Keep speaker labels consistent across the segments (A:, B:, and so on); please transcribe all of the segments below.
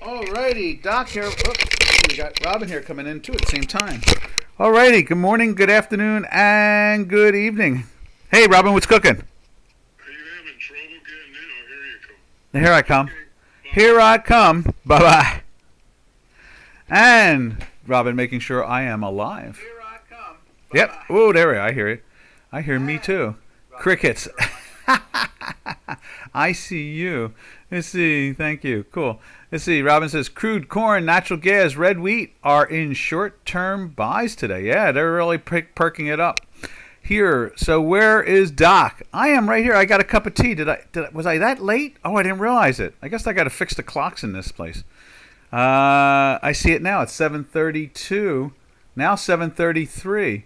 A: Alrighty, Doc here. Oops, we got Robin here coming in too at the same time. Alrighty, good morning, good afternoon, and good evening. Hey, Robin, what's cooking?
B: Are you having trouble getting in? Oh, here you come.
A: Here I come.
B: Okay, bye.
A: Here I come. Bye-bye. And Robin making sure I am alive.
C: Here I come.
A: Yep.
C: Bye-bye.
A: Oh, there we are. I hear it. I hear me too. Crickets. I see you. Let's see. Thank you. Cool. Let's see. Robin says crude, corn, natural gas, red wheat are in short-term buys today. Yeah, they're really perking it up here. So where is Doc? I am right here. I got a cup of tea. Was I that late? Oh, I didn't realize it. I guess I got to fix the clocks in this place. I see it now. It's 7:32. Now 7:33.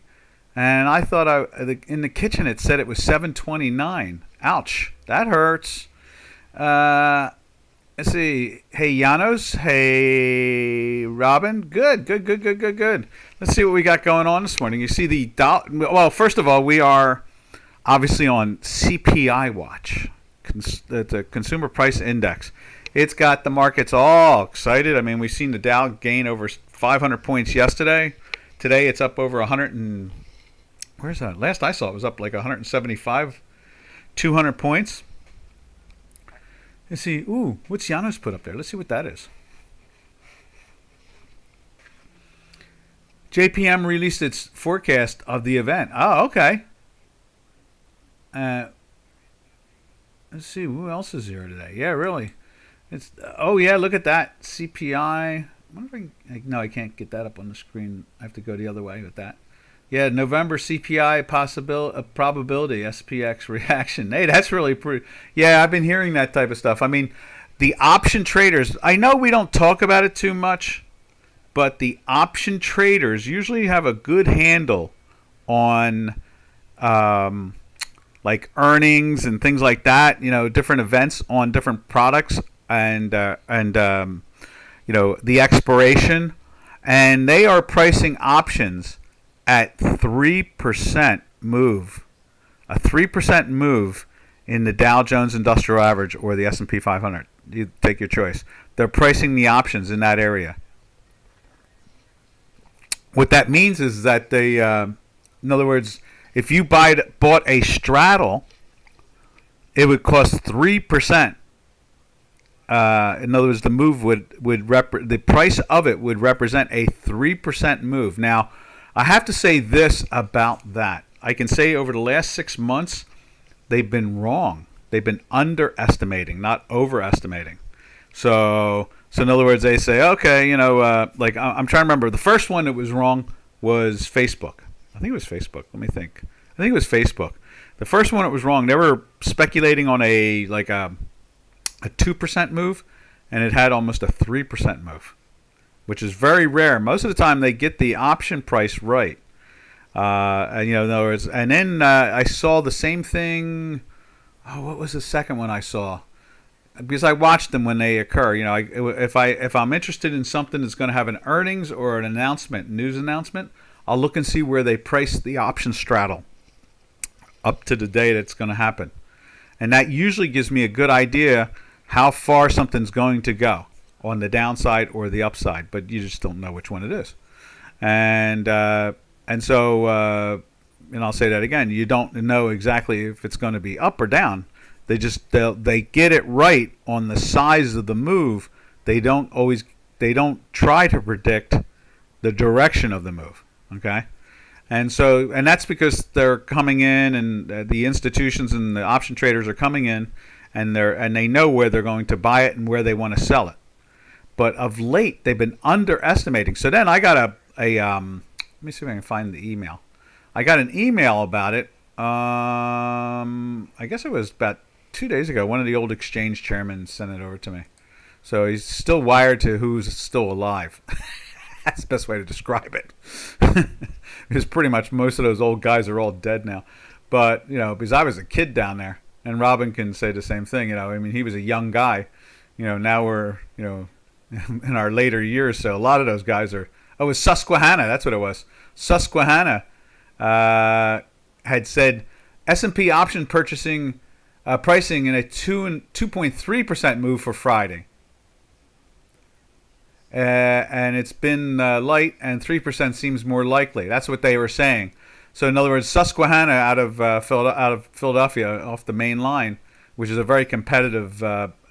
A: And I thought in the kitchen it said it was 7:29. Ouch. That hurts. Let's see. Hey, Janos. Hey, Robin. Good. Let's see what we got going on this morning. You see the dollar. Well, first of all, we are obviously on CPI watch, the Consumer Price Index. It's got the markets all excited. I mean, we've seen the Dow gain over 500 points yesterday. Today it's up over 100 and where's that? Last I saw it was up like 175, 200 points. Let's see. Ooh, what's Janos put up there? Let's see what that is. JPM released its forecast of the event. Oh, okay. Let's see. Who else is here today? Yeah, really. It's yeah, look at that. CPI. I wonder if no, I can't get that up on the screen. I have to go the other way with that. Yeah, November CPI probability, SPX reaction. Hey, that's really pretty. Yeah, I've been hearing that type of stuff. I mean, the option traders, I know we don't talk about it too much, but the option traders usually have a good handle on like earnings and things like that, you know, different events on different products and the expiration. And they are pricing options at 3% move, a 3% move in the Dow Jones Industrial Average or the S&P 500. You take your choice. They're pricing the options in that area. What that means is that they, in other words, if you bought a straddle, it would cost 3%. In other words, the move the price of it would represent a 3% move. Now, I have to say this about that. I can say over the last 6 months, they've been wrong. They've been underestimating, not overestimating. So in other words, they say, okay, like I'm trying to remember. The first one that was wrong was Facebook. I think it was Facebook. Let me think. I think it was Facebook. The first one that was wrong, they were speculating on a 2% move, and it had almost a 3% move, which is very rare. Most of the time, they get the option price right. And in other words, and then I saw the same thing. Oh, what was the second one I saw? Because I watched them when they occur. If I'm interested in something that's going to have an earnings or an announcement, news announcement, I'll look and see where they price the option straddle up to the day that's going to happen, and that usually gives me a good idea how far something's going to go on the downside or the upside, but you just don't know which one it is. And so I'll say that again, you don't know exactly if it's going to be up or down. They get it right on the size of the move. They don't try to predict the direction of the move. Okay? And that's because they're coming in, and the institutions and the option traders are coming in, and they know where they're going to buy it and where they want to sell it. But of late, they've been underestimating. So then I got let me see if I can find the email. I got an email about it. I guess it was about 2 days ago. One of the old exchange chairmen sent it over to me. So he's still wired to who's still alive. That's the best way to describe it. Because pretty much most of those old guys are all dead now. But, because I was a kid down there, and Robin can say the same thing. I mean, he was a young guy. Now we're, in our later years. So a lot of those guys are, it was Susquehanna. That's what it was. Susquehanna had said S&P option pricing in a 2.3% move for Friday. and it's been light, and 3% seems more likely. That's what they were saying. So in other words, Susquehanna out of Philadelphia off the main line, which is a very competitive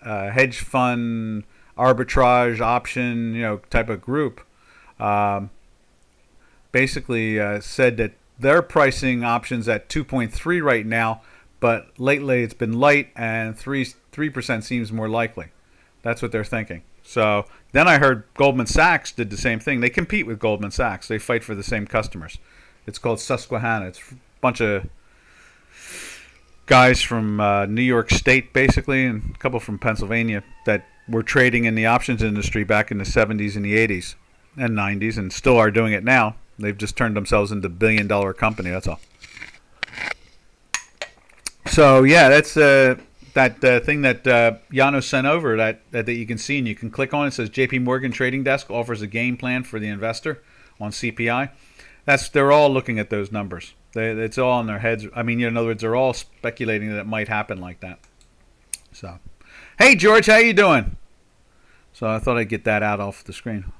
A: hedge fund arbitrage option type of group, basically said that they're pricing options at 2.3 right now, but lately it's been light and 3% seems more likely. That's what they're thinking. So then I heard Goldman Sachs did the same thing. They compete with Goldman Sachs. They fight for the same customers. It's called Susquehanna. It's a bunch of guys from New York State, basically, and a couple from Pennsylvania that were trading in the options industry back in the 70s and the 80s and 90s and still are doing it now. They've just turned themselves into a billion-dollar company, that's all. So, yeah, that's that thing that Yano sent over that you can see, and you can click on it. It says JP Morgan Trading Desk offers a game plan for the investor on CPI. They're all looking at those numbers. It's all in their heads. I mean, in other words, they're all speculating that it might happen like that. So, hey, George, how you doing? So I thought I'd get that out off the screen.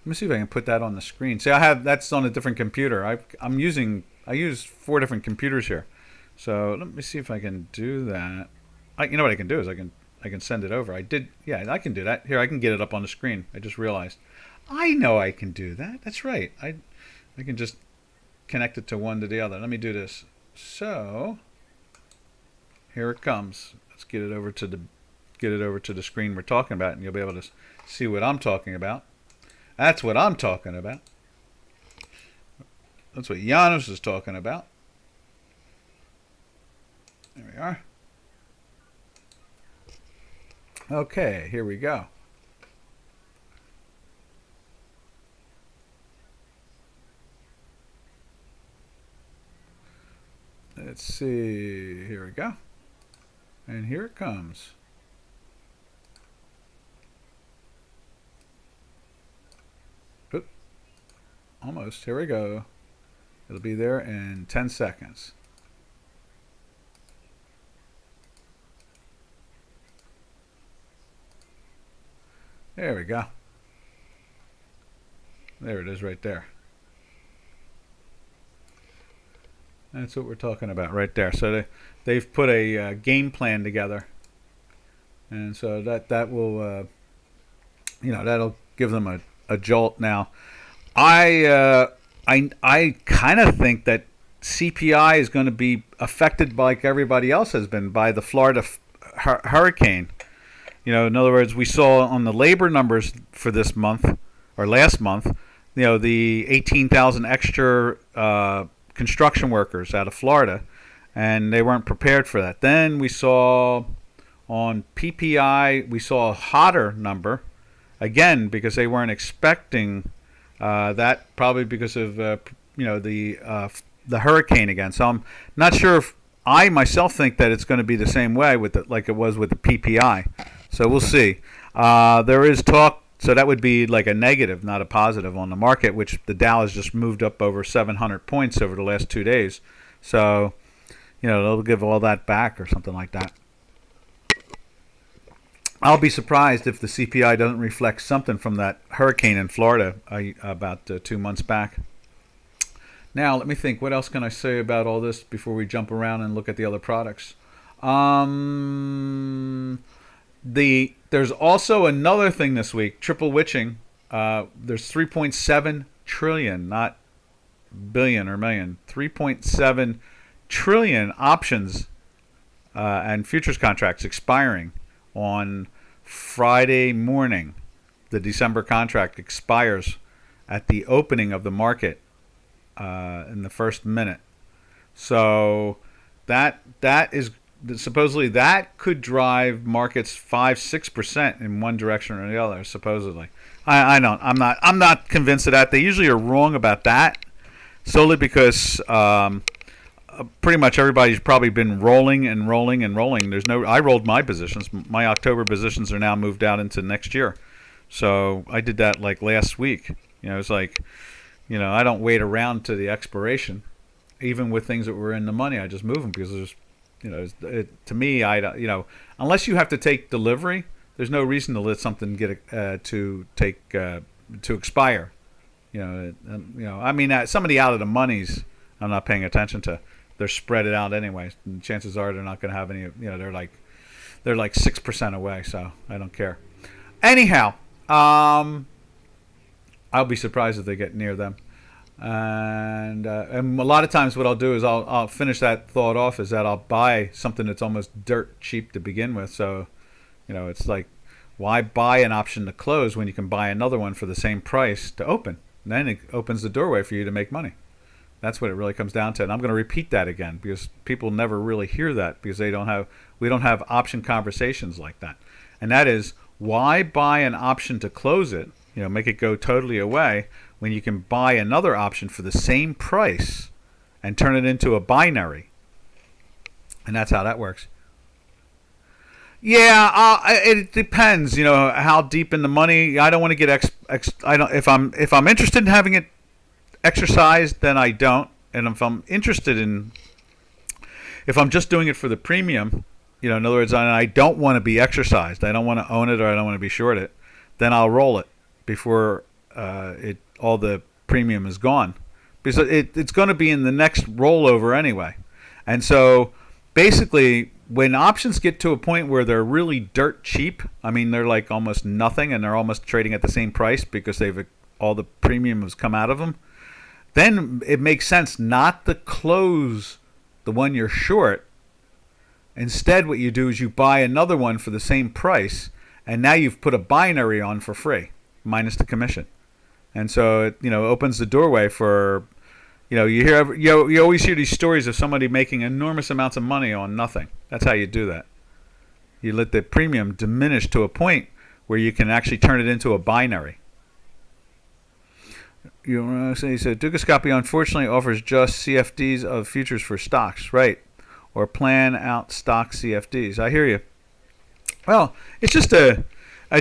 A: Let me see if I can put that on the screen. See, that's on a different computer. I use 4 different computers here. So let me see if I can do that. You know what I can do is I can send it over. I can do that. Here, I can get it up on the screen. I just realized. I know I can do that. That's right. I can just connect it to one to the other. Let me do this. So here it comes. Let's get it over to the screen we're talking about, and you'll be able to see what I'm talking about. That's what I'm talking about. That's what Janos is talking about. There we are. Okay, here we go. Let's see. Here we go. And here it comes. Oop. Almost. Here we go. It'll be there in 10 seconds. There we go. There it is right there. That's what we're talking about right there. So they've put a game plan together, and so that will that'll give them a jolt. Now, I kind of think that CPI is going to be affected like everybody else has been by the Florida hurricane. In other words, we saw on the labor numbers for this month or last month, the 18,000 extra construction workers out of Florida, and they weren't prepared for that. Then we saw on PPI, we saw a hotter number, again, because they weren't expecting that, probably because of the hurricane again. So I'm not sure if I myself think that it's going to be the same way like it was with the PPI. So we'll see. There is talk. So that would be like a negative, not a positive on the market, which the Dow has just moved up over 700 points over the last 2 days. So, they'll give all that back or something like that. I'll be surprised if the CPI doesn't reflect something from that hurricane in Florida about 2 months back. Now, let me think. What else can I say about all this before we jump around and look at the other products? There's also another thing this week, triple witching. There's 3.7 trillion, not billion or million, 3.7 trillion options and futures contracts expiring on Friday morning. The December contract expires at the opening of the market in the first minute. So that is supposedly that could drive markets 5-6% in one direction or the other. Supposedly, I'm not convinced of that. They usually are wrong about that, solely because pretty much everybody's probably been rolling and rolling and rolling. I rolled my positions. My October positions are now moved out into next year. So I did that like last week. It's like, I don't wait around to the expiration. Even with things that were in the money, I just move them because there's, to me, unless you have to take delivery, There's no reason to let something get to expire. I mean, somebody out of the monies, I'm not paying attention to. They're spread it out anyway. And chances are they're not going to have any. They're like 6% away, so I don't care. Anyhow, I'll be surprised if they get near them. And a lot of times, what I'll do is I'll finish that thought off. Is that I'll buy something that's almost dirt cheap to begin with. So, it's like, why buy an option to close when you can buy another one for the same price to open? And then it opens the doorway for you to make money. That's what it really comes down to. And I'm going to repeat that again because people never really hear that because we don't have option conversations like that. And that is, why buy an option to close it, make it go totally away when you can buy another option for the same price and turn it into a binary. And that's how that works. Yeah, it depends, how deep in the money. I don't want to get if I'm interested in having it exercised, then I don't. And if I'm just doing it for the premium, in other words, I don't want to be exercised, I don't want to own it, or I don't want to be short it, then I'll roll it before all the premium is gone, because it's going to be in the next rollover anyway. And so basically, when options get to a point where they're really dirt cheap, I mean, they're like almost nothing, and they're almost trading at the same price because all the premium has come out of them, then it makes sense not to close the one you're short. Instead, what you do is you buy another one for the same price, and now you've put a binary on for free, minus the commission. And so it opens the doorway for, you always hear these stories of somebody making enormous amounts of money on nothing. That's how you do that. You let the premium diminish to a point where you can actually turn it into a binary. He said, Dukascopy unfortunately offers just CFDs of futures for stocks, right? Or plan out stock CFDs. I hear you. Well, it's just a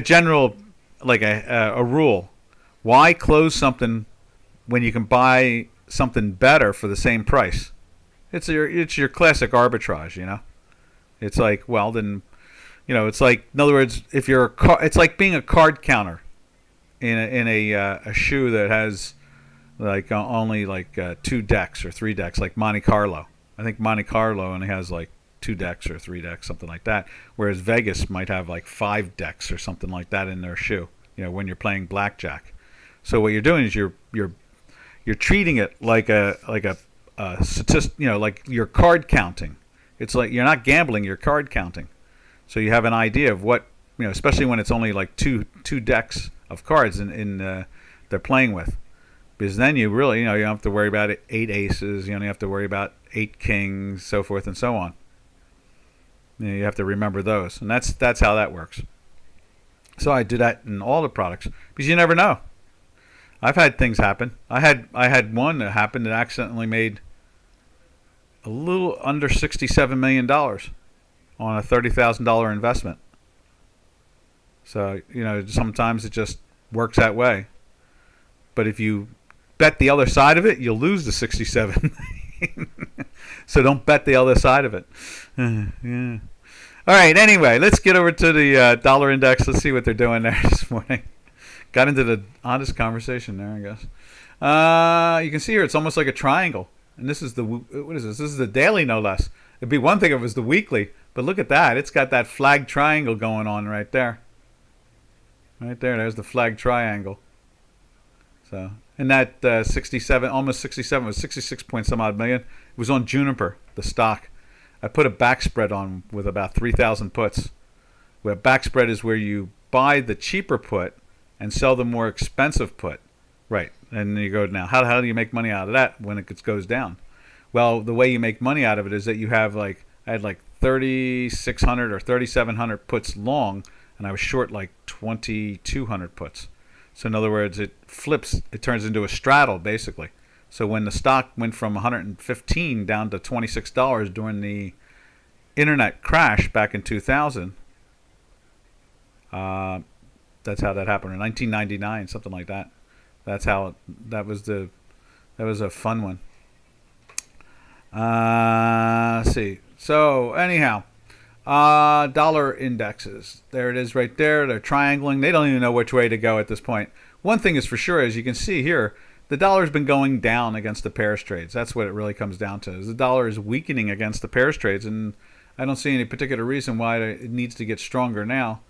A: general, like a rule. Why close something when you can buy something better for the same price? It's your classic arbitrage, It's like, well, then, it's like, in other words, if you're it's like being a card counter in a shoe that has like only like 2 decks or 3 decks, like Monte Carlo. I think Monte Carlo only has like 2 decks or 3 decks, something like that. Whereas Vegas might have like 5 decks or something like that in their shoe. When you're playing blackjack. So what you're doing is you're treating it like a statistic, like you're card counting. It's like you're not gambling, you're card counting. So you have an idea of what, especially when it's only like two decks of cards they're playing with. Because then you really, you don't have to worry about 8 aces, you only have to worry about 8 kings, so forth and so on. You have to remember those, and that's how that works. So I do that in all the products because you never know. I've had things happen. I had one that happened that accidentally made a little under $67 million on a $30,000 investment. So, sometimes it just works that way. But if you bet the other side of it, you'll lose the 67 million. So don't bet the other side of it. Yeah. All right, anyway, let's get over to the dollar index. Let's see what they're doing there this morning. Got into the honest conversation there, I guess. You can see here it's almost like a triangle. And this is what is this? This is the daily, no less. It'd be one thing if it was the weekly, but look at that. It's got that flag triangle going on right there. Right there, there's the flag triangle. So, and that 67, almost 67, was 66 point some odd million. It was on Juniper, the stock. I put a back spread on with about 3,000 puts. Where back spread is where you buy the cheaper put and sell the more expensive put. Right. And you go, now, how do you make money out of that when it goes down? Well, the way you make money out of it is that you have I had 3,600 or 3,700 puts long, and I was short 2,200 puts. So in other words, it flips, it turns into a straddle basically. So when the stock went from 115 down to $26 during the internet crash back in 2000, that's how that happened in 1999, something like that. That's how that was a fun one. Let's see. So anyhow, Dollar indexes. There it is right there. They're triangling. They don't even know which way to go at this point. One thing is for sure, as you can see here, the dollar's been going down against the pairs trades. That's what it really comes down to. Is the dollar is weakening against the pairs trades, and I don't see any particular reason why it needs to get stronger now.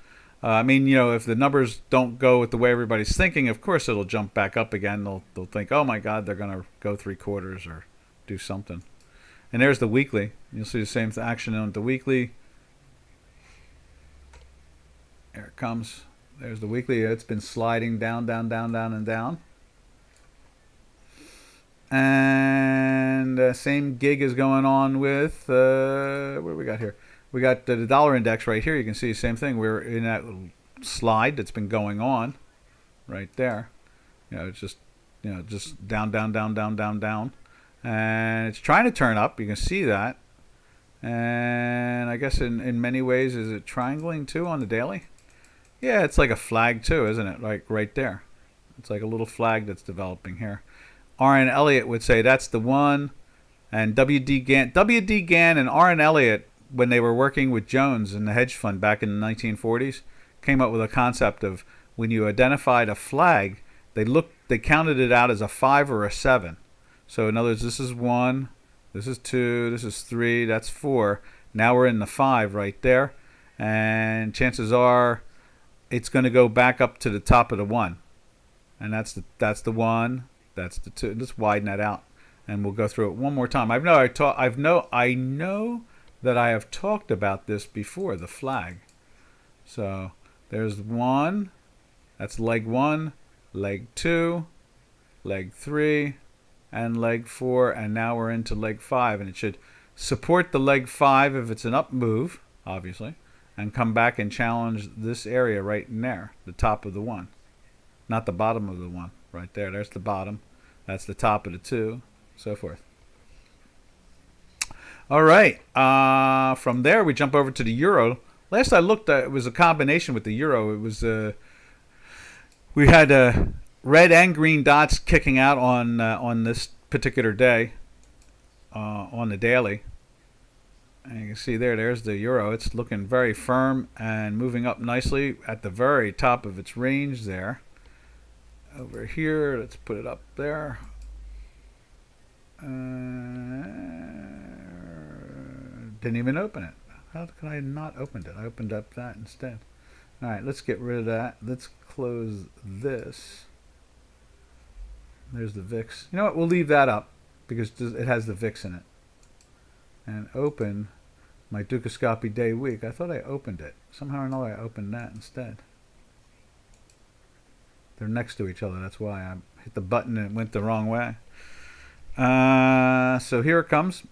A: I mean, if the numbers don't go with the way everybody's thinking, of course it'll jump back up again. They'll think, oh my God, they're going to go 3/4 or do something. And there's the weekly. You'll see the same action on the weekly. There it comes. There's the weekly. It's been sliding down, down, down, down, and down. And same gig is going on with, what do we got here? We got the dollar index right here. You can see the same thing. We're in that little slide that's been going on right there. It's just, just down, down, down, down, down, down. And it's trying to turn up. You can see that. And I guess in many ways, is it triangling too on the daily? Yeah, it's like a flag too, isn't it? Like right there. It's like a little flag that's developing here. R.N. Elliott would say that's the one. And W.D. Gann and R.N. Elliott, when they were working with Jones in the hedge fund back in the 1940s, came up with a concept of when you identified a flag, they counted it out as a 5 or a 7. So in other words, this is 1, this is 2, this is 3, that's 4. Now we're in the 5 right there. And chances are it's going to go back up to the top of the 1. And that's the 1, that's the 2. Let's widen that out. And we'll go through it one more time. I know that I have talked about this before, the flag. So there's 1, that's leg 1, leg 2, leg 3, and leg 4, and now we're into leg 5, and it should support the leg 5 if it's an up move, obviously, and come back and challenge this area right in there, the top of the 1, not the bottom of the 1, right there. There's the bottom, that's the top of the 2, so forth. All right, from there we jump over to the euro. Last I looked, it was a combination with the euro. It was we had red and green dots kicking out on this particular day on the daily. And you can see there's the euro. It's looking very firm and moving up nicely at the very top of its range there. Over here, let's put it up there. Didn't even open it. How could I not open it? I opened up that instead. All right, let's get rid of that. Let's close this. There's the VIX. You know what? We'll leave that up because it has the VIX in it. And open my Dukascopy day week. I thought I opened it. Somehow or another I opened that instead. They're next to each other. That's why I hit the button and it went the wrong way. So here it comes.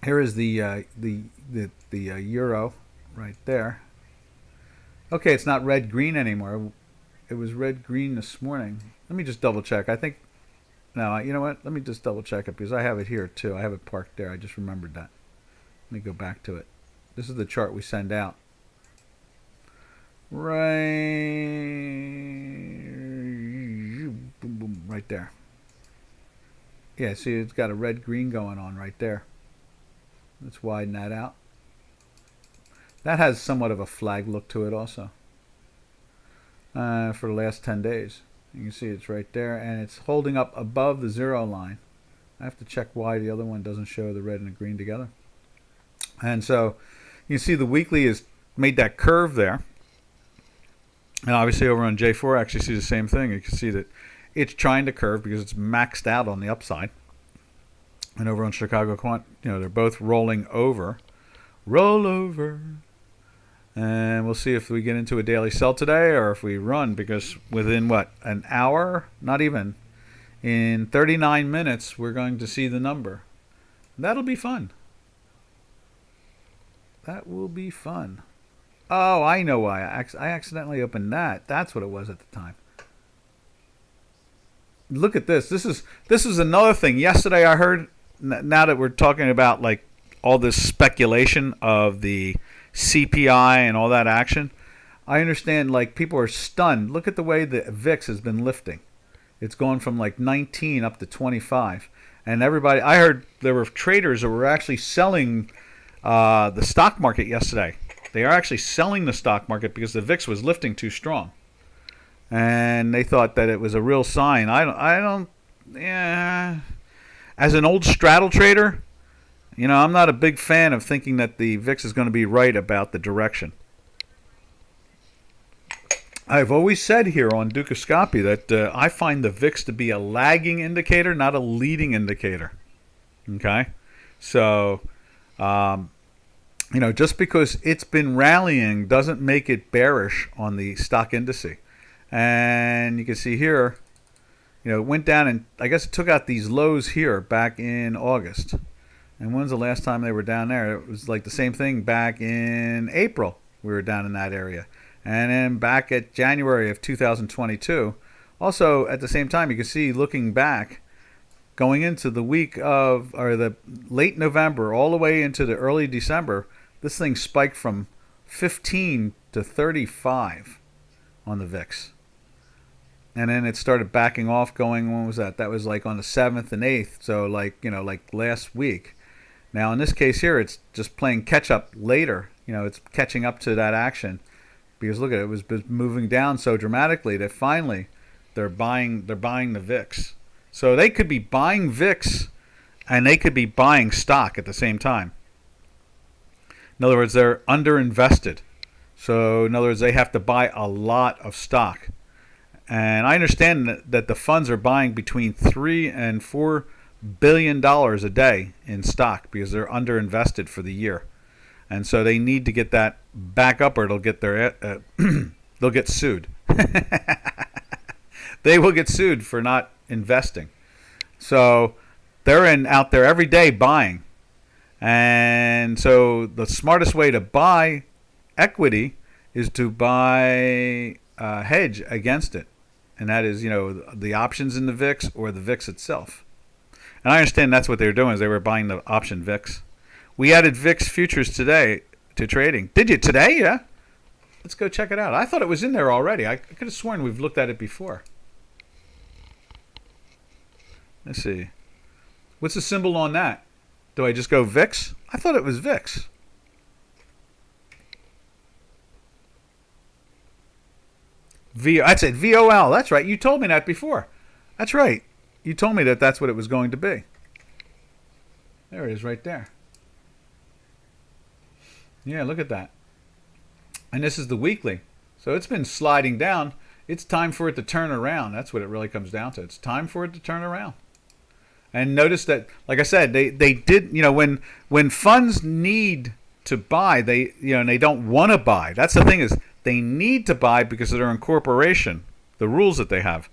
A: Here is the euro right there. Okay, it's not red green anymore. It was red green this morning. Let me just double check. I think no. You know what? Let me just double check it because I have it here too. I have it parked there. I just remembered that. Let me go back to it. This is the chart we send out. Right there. Yeah, see, it's got a red-green going on right there. Let's widen that out. That has somewhat of a flag look to it also. For the last 10 days. You can see it's right there, and it's holding up above the 0 line. I have to check why the other one doesn't show the red and the green together. And so you can see the weekly has made that curve there. And obviously over on J4, you see the same thing. You can see that it's trying to curve because it's maxed out on the upside. And over on Chicago Quant, they're both rolling over. Roll over. And we'll see if we get into a daily sell today or if we run, because within an hour, not even, in 39 minutes, we're going to see the number. That'll be fun. That will be fun. Oh, I know why. I accidentally opened that. That's what it was at the time. Look at this. This is another thing. Yesterday I heard, now that we're talking about all this speculation of the CPI and all that action, I understand people are stunned. Look at the way the VIX has been lifting. It's gone from 19 up to 25. And everybody, I heard there were traders that were actually selling the stock market yesterday. They are actually selling the stock market because the VIX was lifting too strong, and they thought that it was a real sign. I don't. Yeah. As an old straddle trader, I'm not a big fan of thinking that the VIX is going to be right about the direction. I've always said here on Dukascopy that I find the VIX to be a lagging indicator, not a leading indicator. Okay? So, just because it's been rallying doesn't make it bearish on the stock indice. And you can see here, it went down and I guess it took out these lows here back in August. And when's the last time they were down there? It was like the same thing back in April. We were down in that area. And then back at January of 2022. Also, at the same time, you can see looking back, going into the week of, or the late November all the way into the early December, this thing spiked from 15 to 35 on the VIX. And then it started backing off going, when was that? That was like on the 7th and 8th. So like last week. Now in this case here, it's just playing catch up later. It's catching up to that action. Because look at it, it was moving down so dramatically that finally they're buying the VIX. So they could be buying VIX and they could be buying stock at the same time. In other words, they're underinvested. So in other words, they have to buy a lot of stock. And I understand that the funds are buying between $3 and $4 billion a day in stock because they're underinvested for the year. And so they need to get that back up, or they'll get they'll get sued. They will get sued for not investing. So they're out there every day buying. And so the smartest way to buy equity is to buy hedge against it. And that is, the options in the VIX or the VIX itself. And I understand that's what they were doing, is they were buying the option VIX. We added VIX futures today to trading. Did you today? Yeah. Let's go check it out. I thought it was in there already. I could have sworn we've looked at it before. Let's see. What's the symbol on that? Do I just go VIX? I thought it was VIX. That's it. VOL. That's right. You told me that before. That's right. You told me that that's what it was going to be. There it is right there. Yeah, look at that. And this is the weekly. So it's been sliding down. It's time for it to turn around. That's what it really comes down to. It's time for it to turn around. And notice that, like I said, they did, when funds need to buy, and they don't want to buy. That's the thing, is they need to buy because of their incorporation, the rules that they have.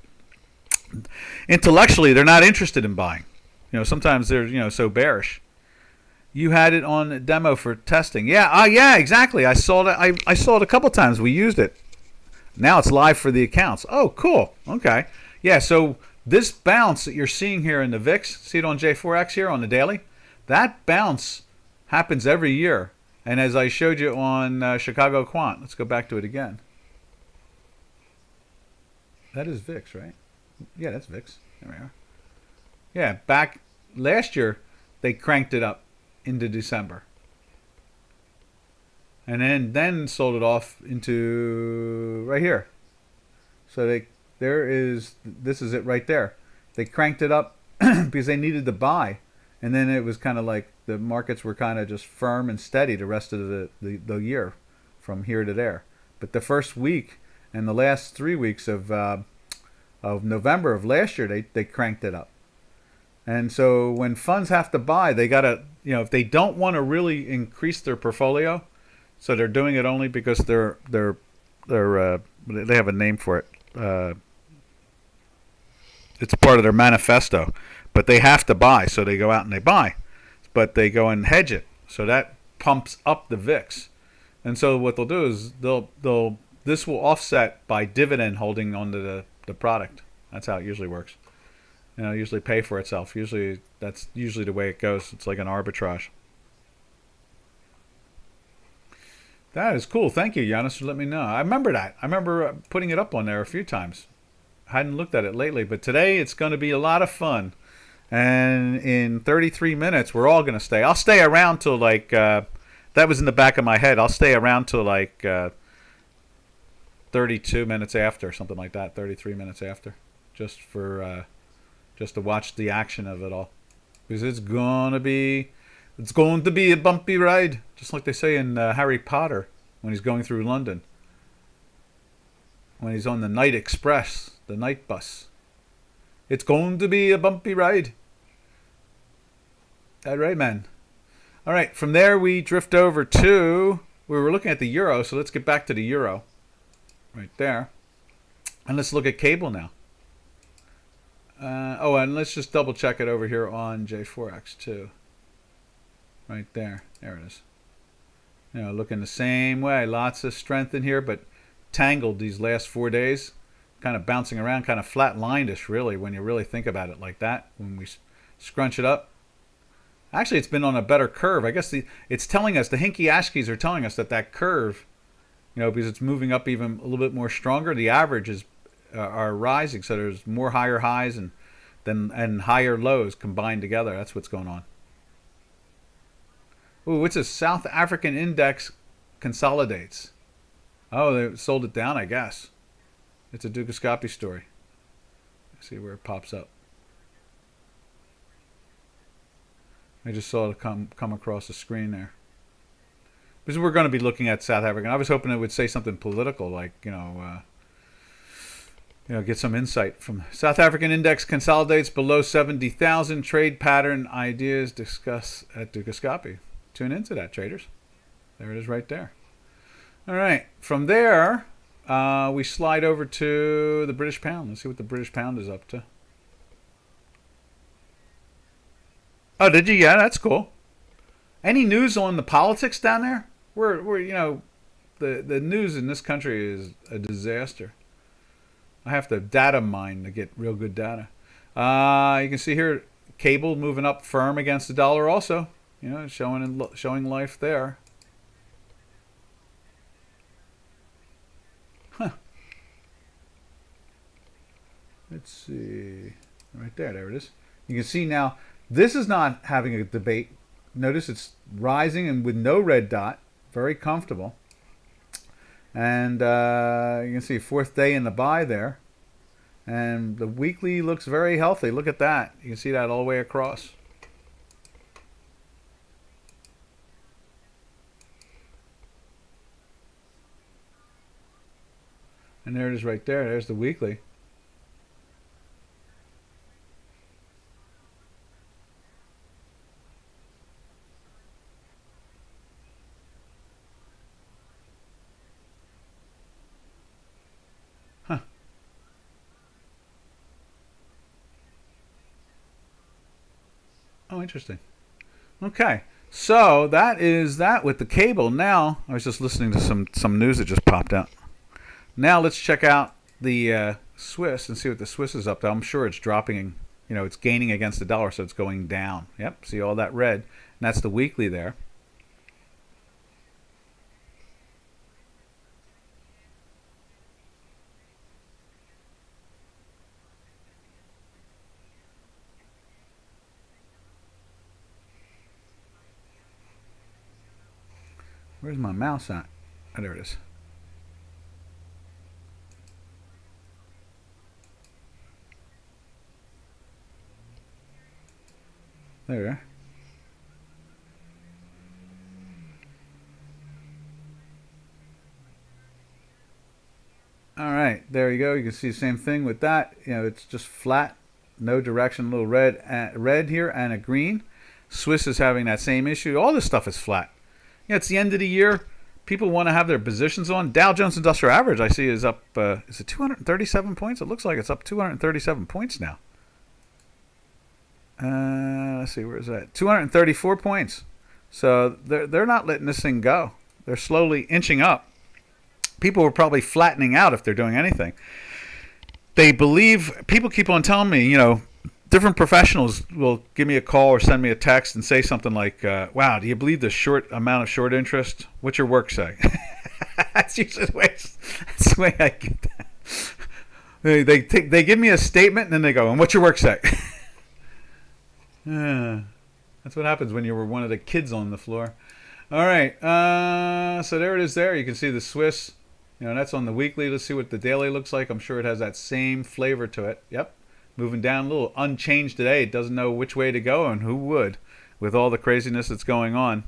A: Intellectually, they're not interested in buying. Sometimes they're, so bearish. You had it on demo for testing. Yeah, yeah, exactly. I saw that. I saw it a couple times. We used it. Now it's live for the accounts. Oh, cool. Okay. Yeah, so this bounce that you're seeing here in the VIX, see it on J4X here on the daily? That bounce happens every year. And as I showed you on Chicago Quant, let's go back to it again. That is VIX, right? Yeah, that's VIX. There we are. Yeah, back last year, they cranked it up into December. And then sold it off into right here. So this is it right there. They cranked it up because they needed to buy. And then it was kind of like the markets were kind of just firm and steady the rest of the year from here to there. But the first week and the last 3 weeks of November of last year, they cranked it up. And so when funds have to buy, they got to, if they don't want to really increase their portfolio, so they're doing it only because they have a name for it. It's part of their manifesto, but they have to buy, so they go out and they buy, but they go and hedge it, so that pumps up the VIX. And so what they'll do is this will offset by dividend holding onto the product. That's how it usually works. Usually pay for itself. That's usually the way it goes. It's like an arbitrage. That is cool. Thank you, Giannis, for letting me know. I remember that. I remember putting it up on there a few times. I hadn't looked at it lately, but today it's going to be a lot of fun. And in 33 minutes, we're all going to stay. I'll stay around till like that was in the back of my head. I'll stay around till like 32 minutes after, something like that, 33 minutes after, just just to watch the action of it all, because it's going to be a bumpy ride, just like they say in Harry Potter when he's going through London, when he's on the night express, the night bus. It's going to be a bumpy ride. That right, man. All right, from there we drift over to, we were looking at the euro, so let's get back to the euro right there. And let's look at cable now. And let's just double check it over here on J4X too. Right there. There it is. Looking the same way. Lots of strength in here, but tangled these last 4 days. Kind of bouncing around, kind of flat-lined-ish, really, when you really think about it like that. When we scrunch it up. Actually, it's been on a better curve. I guess it's telling us, the Hinky Ashkeys are telling us that curve, because it's moving up even a little bit more stronger, the averages are rising, so there's more higher highs and higher lows combined together. That's what's going on. Ooh, what's this? South African index consolidates. Oh, they sold it down, I guess. It's a Dukascopy story. Let's see where it pops up. I just saw it come across the screen there. Because we're going to be looking at South African. I was hoping it would say something political, like get some insight from South African index consolidates below 70,000. Trade pattern ideas discuss at Dukascopy. Tune into that, traders. There it is, right there. All right, from there we slide over to the British pound. Let's see what the British pound is up to. Oh, did you? Yeah, that's cool. Any news on the politics down there? We're the news in this country is a disaster. I have to data mine to get real good data. You can see here cable moving up firm against the dollar also. Showing life there. Huh. Let's see. Right there. There it is. You can see now. This is not having a debate. Notice it's rising and with no red dot. Very comfortable. And you can see fourth day in the buy there. And the weekly looks very healthy. Look at that. You can see that all the way across. And there it is right there. There's the weekly. Huh. Oh, interesting. Okay. So that is that with the cable. Now, I was just listening to some news that just popped out. Now let's check out the Swiss and see what the Swiss is up to. I'm sure it's dropping, it's gaining against the dollar, so it's going down. Yep, see all that red. And that's the weekly there. Where's my mouse at? Oh, there it is. There. All right, there you go. You can see the same thing with that. It's just flat, no direction, a little red here and a green. Swiss is having that same issue. All this stuff is flat. It's the end of the year. People want to have their positions on. Dow Jones Industrial Average, I see, is up. Is it 237 points? It looks like it's up 237 points now. Let's see, where is that? 234 points. So they're not letting this thing go. They're slowly inching up. People are probably flattening out if they're doing anything. People keep on telling me, different professionals will give me a call or send me a text and say something like, wow, do you believe the short amount of short interest? What's your work say? That's usually the way I get that. They give me a statement and then they go, and what's your work say? That's what happens when you were one of the kids on the floor. All right. So there it is there. You can see the Swiss. You know, that's on the weekly. Let's see what the daily looks like. I'm sure it has that same flavor to it. Yep. Moving down a little unchanged today. It doesn't know which way to go, and who would with all the craziness that's going on.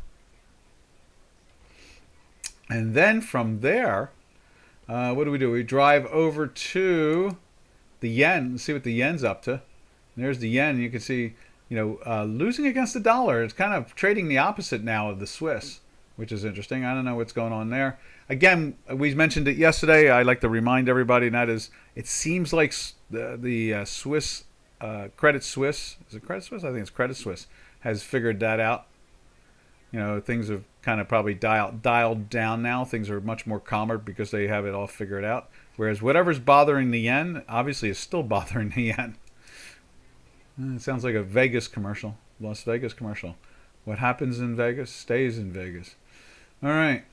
A: And then from there, what do? We drive over to the yen and see what the yen's up to. And there's the yen. You can see, losing against the dollar. It's kind of trading the opposite now of the Swiss, which is interesting. I don't know what's going on there. Again, we mentioned it yesterday. I like to remind everybody, and that is, it seems like the Swiss, Credit Suisse, is it Credit Suisse? I think it's Credit Suisse, has figured that out. Things have kind of probably dialed down now. Things are much more calmer because they have it all figured out. Whereas whatever's bothering the yen, obviously, is still bothering the yen. It sounds like a Vegas commercial, Las Vegas commercial. What happens in Vegas stays in Vegas. All right.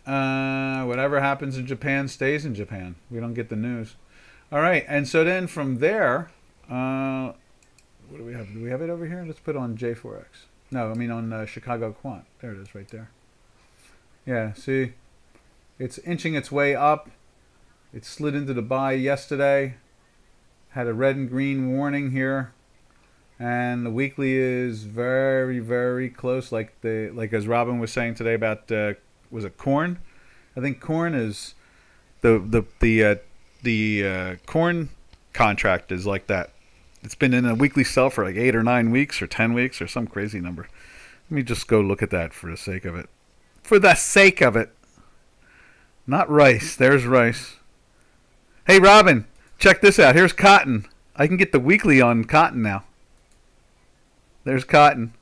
A: Whatever happens in Japan stays in Japan. We don't get the news. All right. And so then from there, what do we have? Do we have it over here? Let's put on J4X. No, I mean on Chicago Quant. There it is right there. Yeah, see? It's inching its way up. It slid into the buy yesterday. Had a red and green warning here. And the weekly is very, very close. Like as Robin was saying today about was it corn? I think corn is the corn contract is like that. It's been in a weekly sell for like 8 or 9 weeks or 10 weeks or some crazy number. Let me just go look at that for the sake of it. For the sake of it. Not rice. There's rice. Hey, Robin, check this out. Here's cotton. I can get the weekly on cotton now. There's cotton.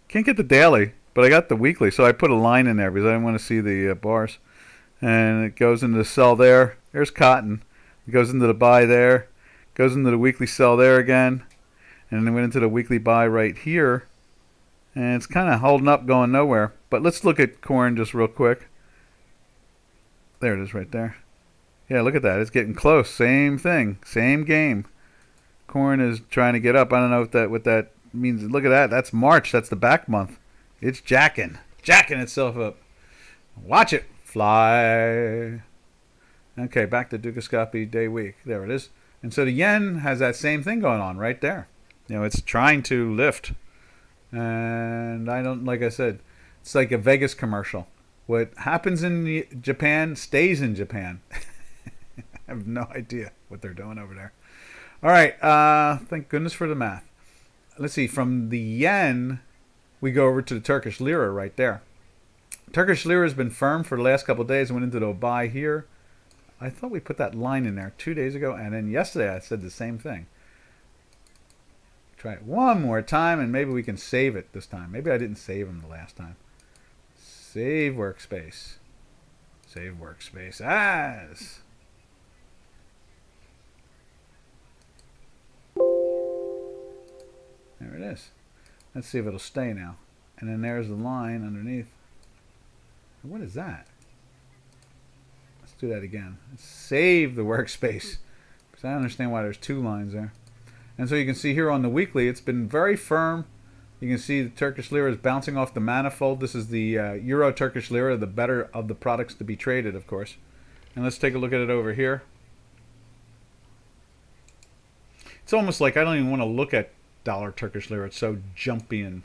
A: Can't get the daily, but I got the weekly, so I put a line in there because I didn't want to see the bars. And it goes into the sell there. There's cotton. It goes into the buy there. Goes into the weekly sell there again. And then it went into the weekly buy right here. And it's kind of holding up, going nowhere. But let's look at corn just real quick. There it is right there. Yeah, look at that. It's getting close. Same thing. Same game. Corn is trying to get up. I don't know what that means. Look at that. That's March. That's the back month. It's jacking itself up. Watch it fly. Okay, back to Dukascopy day week. There it is. And so the yen has that same thing going on right there. It's trying to lift. And like I said, it's like a Vegas commercial. What happens in Japan stays in Japan. I have no idea what they're doing over there. All right. Thank goodness for the math. Let's see. From the yen, we go over to the Turkish lira right there. Turkish lira has been firm for the last couple of days. I went into the buy here. I thought we put that line in there 2 days ago, and then yesterday I said the same thing. Try it one more time, and maybe we can save it this time. Maybe I didn't save them the last time. Save workspace. Save workspace as. There it is. Let's see if it'll stay now. And then there's the line underneath. What is that? Let's do that again. Let's save the workspace. Because I don't understand why there's 2 lines there. And so you can see here on the weekly, it's been very firm. You can see the Turkish lira is bouncing off the manifold. This is the Euro Turkish lira, the better of the products to be traded, of course. And let's take a look at it over here. It's almost like I don't even want to look at dollar Turkish lira. It's so jumpy and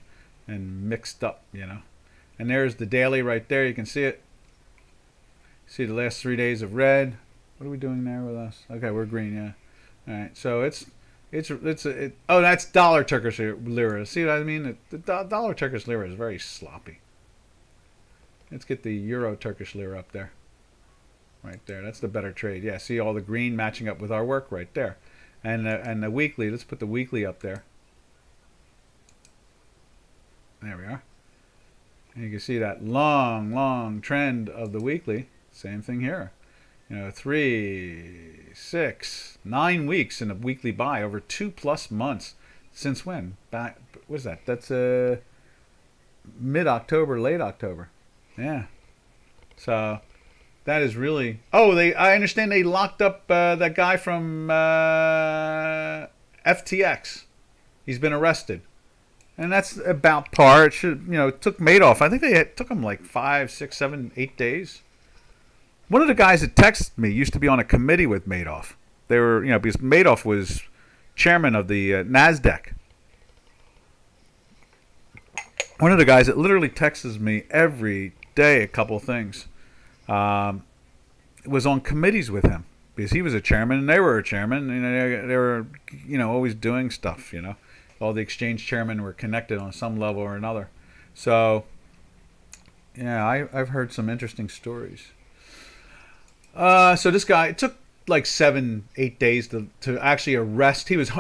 A: mixed up, And there's the daily right there. You can see it. See the last 3 days of red. What are we doing there with us? Okay, we're green, yeah. All right, so oh, that's dollar Turkish lira. See what I mean? The dollar Turkish lira is very sloppy. Let's get the Euro Turkish lira up there. Right there. That's the better trade. Yeah, see all the green matching up with our work right there. And the weekly, let's put the weekly up there. There we are. And you can see that long, long trend of the weekly. Same thing here. 3, 6, 9 weeks in a weekly buy over 2+ months. Since when? What is that? That's mid-October, late October. Yeah. So that is really. Oh, I understand they locked up that guy from FTX. He's been arrested. and that's about par. It should, it took Madoff. I think it took him like 5, 6, 7, 8 days. One of the guys that texted me used to be on a committee with Madoff. They were, because Madoff was chairman of the NASDAQ. One of the guys that literally texts me every day a couple of things was on committees with him because he was a chairman and they were a chairman. And they were, always doing stuff. All the exchange chairmen were connected on some level or another. So, yeah, I've heard some interesting stories. So this guy, it took like 7, 8 days to actually arrest. He was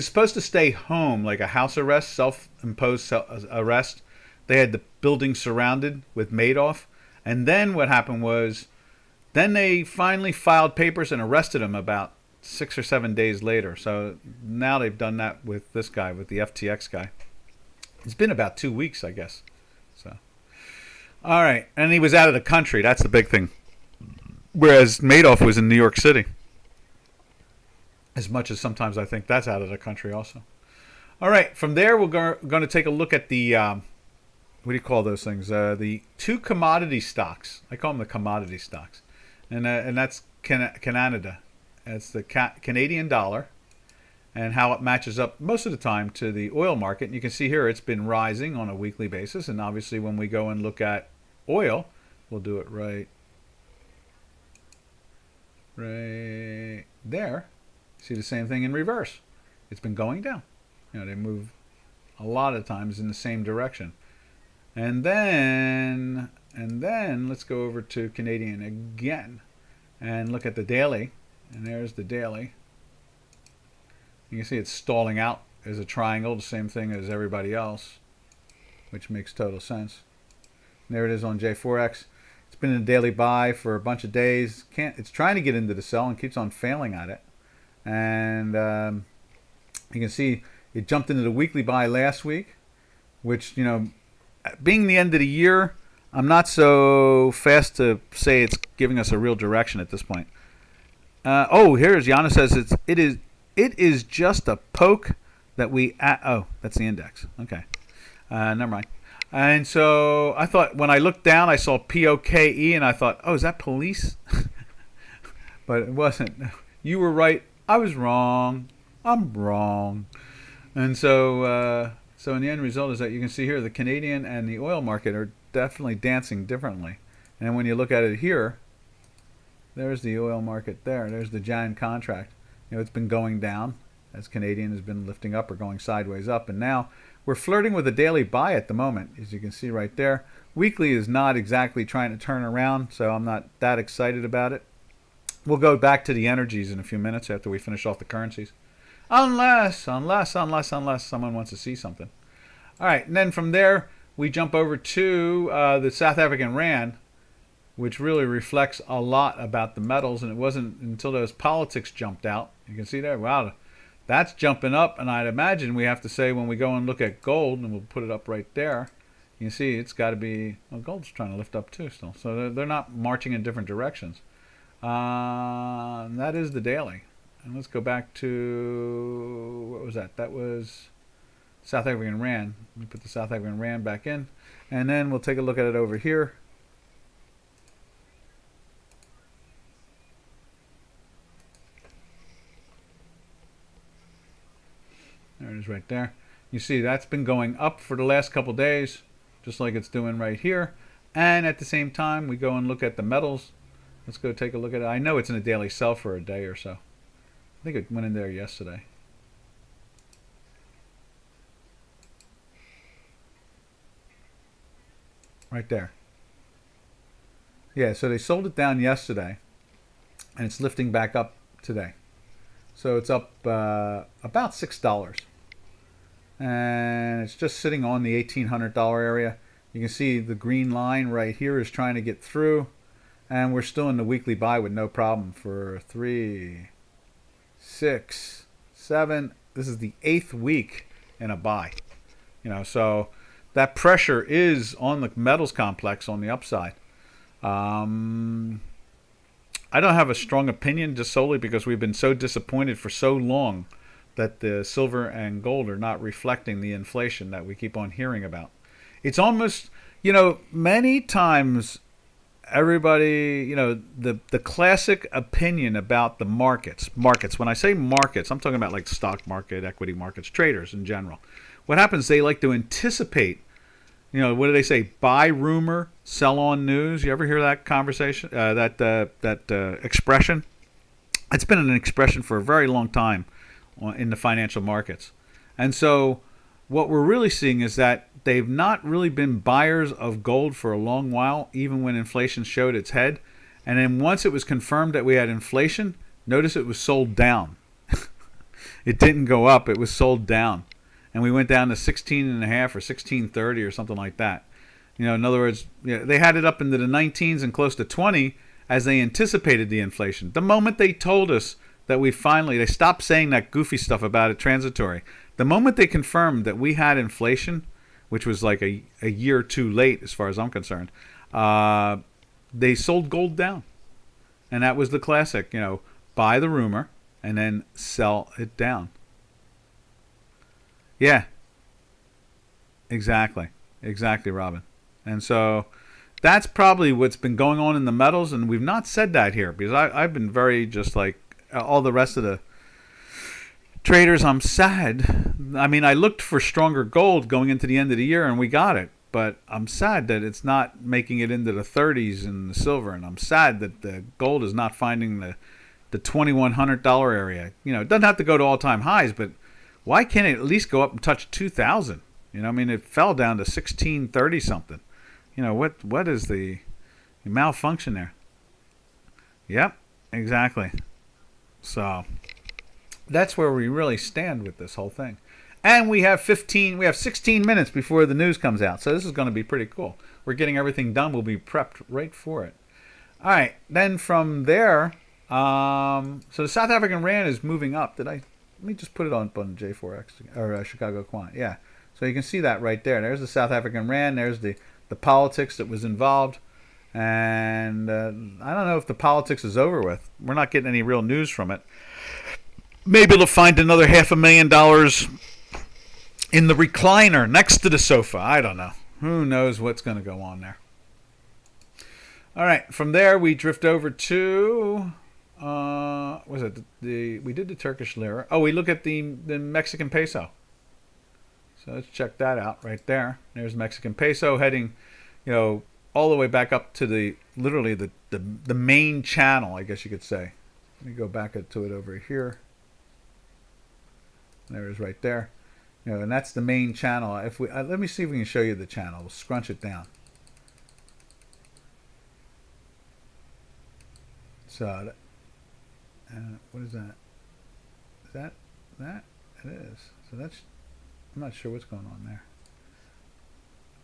A: supposed to stay home, like a house arrest, self-imposed arrest. They had the building surrounded with Madoff. And then what happened was, then they finally filed papers and arrested him about 6 or 7 days later. So now they've done that with this guy, with the FTX guy. It's been about 2 weeks, I guess. So, all right. And he was out of the country. That's the big thing. Whereas Madoff was in New York City. As much as sometimes I think that's out of the country also. All right. From there, we're going to take a look at the, what do you call those things? The two commodity stocks. I call them the commodity stocks. And that's Canada. It's the Canadian dollar and how it matches up most of the time to the oil market. And you can see here it's been rising on a weekly basis. And obviously when we go and look at oil, we'll do it right there. See the same thing in reverse. It's been going down. They move a lot of times in the same direction. And then let's go over to Canadian again and look at the daily. And there's the daily. You can see it's stalling out as a triangle, the same thing as everybody else, which makes total sense. And there it is on J4X. It's been in a daily buy for a bunch of days. It's trying to get into the sell and keeps on failing at it. And you can see it jumped into the weekly buy last week, which, being the end of the year, I'm not so fast to say it's giving us a real direction at this point. Here's Yana says it is just a poke that we that's the index. Okay, never mind. And so I thought when I looked down, I saw POKE, and I thought, is that police? But it wasn't. You were right. I was wrong. I'm wrong. And so in the end result is that you can see here the Canadian and the oil market are definitely dancing differently. And when you look at it here, there's the oil market there. There's the Jan contract. It's been going down as Canadian has been lifting up or going sideways up. And now we're flirting with a daily buy at the moment, as you can see right there. Weekly is not exactly trying to turn around, so I'm not that excited about it. We'll go back to the energies in a few minutes after we finish off the currencies. Unless someone wants to see something. All right, and then from there, we jump over to the South African Rand, which really reflects a lot about the metals. And it wasn't until those politics jumped out. You can see there, wow, that's jumping up. And I'd imagine we have to say when we go and look at gold, and we'll put it up right there, you can see it's got to be, gold's trying to lift up too still. So they're not marching in different directions. That is the daily. And let's go back to, what was that? That was South African Rand. Let me put the South African Rand back in. And then we'll take a look at it over here. There it is right there. You see that's been going up for the last couple days, just like it's doing right here. And at the same time, we go and look at the metals. Let's go take a look at it. I know it's in a daily sell for a day or so. I think it went in there yesterday. Right there. Yeah, so they sold it down yesterday, and it's lifting back up today. So it's up about $6. And it's just sitting on the $1,800 area. You can see the green line right here is trying to get through. And we're still in the weekly buy with no problem for 3, 6, 7. This is the 8th week in a buy. So that pressure is on the metals complex on the upside. I don't have a strong opinion just solely because we've been so disappointed for so long that the silver and gold are not reflecting the inflation that we keep on hearing about. It's almost, many times everybody, the classic opinion about the markets. When I say markets, I'm talking about like stock market, equity markets, traders in general. What happens? They like to anticipate. What do they say? Buy rumor, sell on news. You ever hear that conversation? That expression? It's been an expression for a very long time in the financial markets. And so what we're really seeing is that they've not really been buyers of gold for a long while, even when inflation showed its head. And then once it was confirmed that we had inflation, notice it was sold down. It didn't go up, it was sold down. And we went down to 16 and a half or 16.30 or something like that. In other words, they had it up into the 19s and close to 20 as they anticipated the inflation. The moment they told us that they stopped saying that goofy stuff about it transitory. The moment they confirmed that we had inflation, which was like a year or two late as far as I'm concerned, they sold gold down. And that was the classic, buy the rumor and then sell it down. Yeah, exactly, Robin. And so that's probably what's been going on in the metals, and we've not said that here because I've been very just like all the rest of the traders. I'm sad. I mean, I looked for stronger gold going into the end of the year, and we got it. But I'm sad that it's not making it into the 30s in the silver, and I'm sad that the gold is not finding the $2,100 area. It doesn't have to go to all-time highs, but why can't it at least go up and touch 2,000? It fell down to 1630 something. What is the malfunction there? Yep, exactly. So that's where we really stand with this whole thing. And we have 16 minutes before the news comes out. So this is going to be pretty cool. We're getting everything done. We'll be prepped right for it. All right. Then from there, so the South African Rand is moving up. Let me just put it on J4X or Chicago Quant. Yeah. So you can see that right there. There's the South African Rand. There's the politics that was involved. And I don't know if the politics is over with. We're not getting any real news from it. Maybe they'll find another $500,000 in the recliner next to the sofa. I don't know. Who knows what's going to go on there. All right. From there, we drift over to... was it we did the Turkish lira. Oh, we look at the Mexican peso. So let's check that out right there. There's Mexican peso heading, all the way back up to literally the main channel, I guess you could say. Let me go back to it over here. There it is right there. And that's the main channel. If we let me see if we can show you the channel. We'll scrunch it down. So, what is that? Is that? It is. So that's. I'm not sure what's going on there.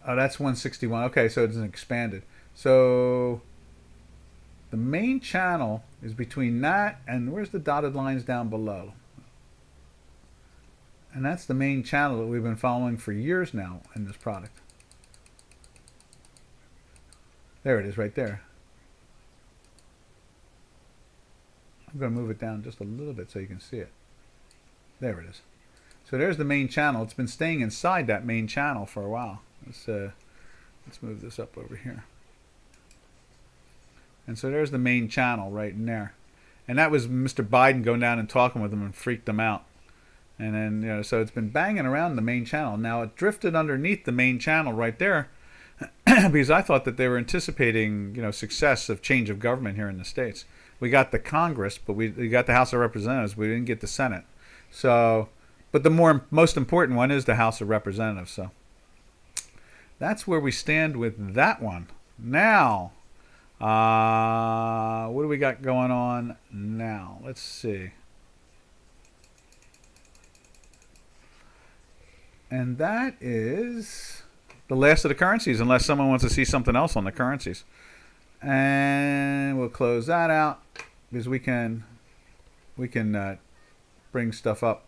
A: Oh, that's 161. Okay, so it's expanded. So the main channel is between that and where's the dotted lines down below? And that's the main channel that we've been following for years now in this product. There it is right there. I'm going to move it down just a little bit so you can see it. There it is. So there's the main channel. It's been staying inside that main channel for a while. Let's move this up over here. And so there's the main channel right in there. And that was Mr. Biden going down and talking with them and freaked them out. And then, so it's been banging around the main channel. Now it drifted underneath the main channel right there because I thought that they were anticipating, success of change of government here in the States. We got the Congress, but we got the House of Representatives. We didn't get the Senate. So, but the most important one is the House of Representatives. So that's where we stand with that one. Now, what do we got going on now? Let's see. And that is the last of the currencies, unless someone wants to see something else on the currencies. And we'll close that out because we can bring stuff up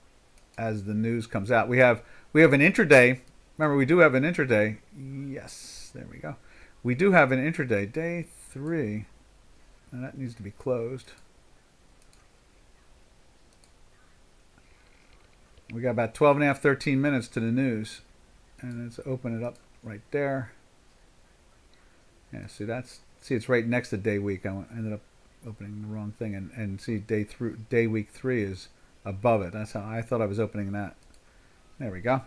A: as the news comes out. We have an intraday. Remember, we do have an intraday. Yes, there we go. We do have an intraday, day 3, and that needs to be closed. We got about 12 and a half, 13 minutes to the news. And let's open it up right there. Yeah, see it's right next to day week. I ended up opening the wrong thing, and see day week 3 is above it. That's how I thought I was opening that. There we go.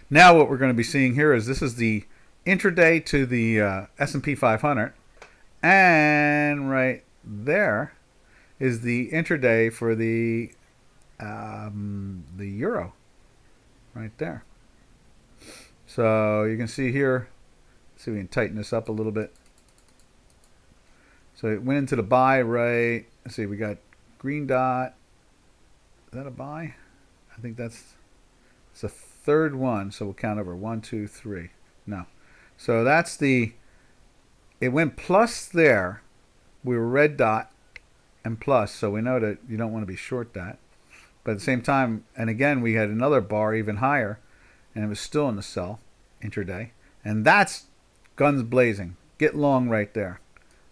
A: Now what we're going to be seeing here is this is the intraday to the S&P 500, and right there is the intraday for the euro, right there. So you can see here. See if we can tighten this up a little bit. So it went into the buy, right? Let's see, we got green dot. Is that a buy? I think it's a third one. So we'll count over 1, 2, 3. No. So that's it went plus there. We were red dot and plus. So we know that you don't want to be short that. But at the same time, and again, we had another bar even higher, and it was still in the sell intraday. And that's guns blazing. Get long right there.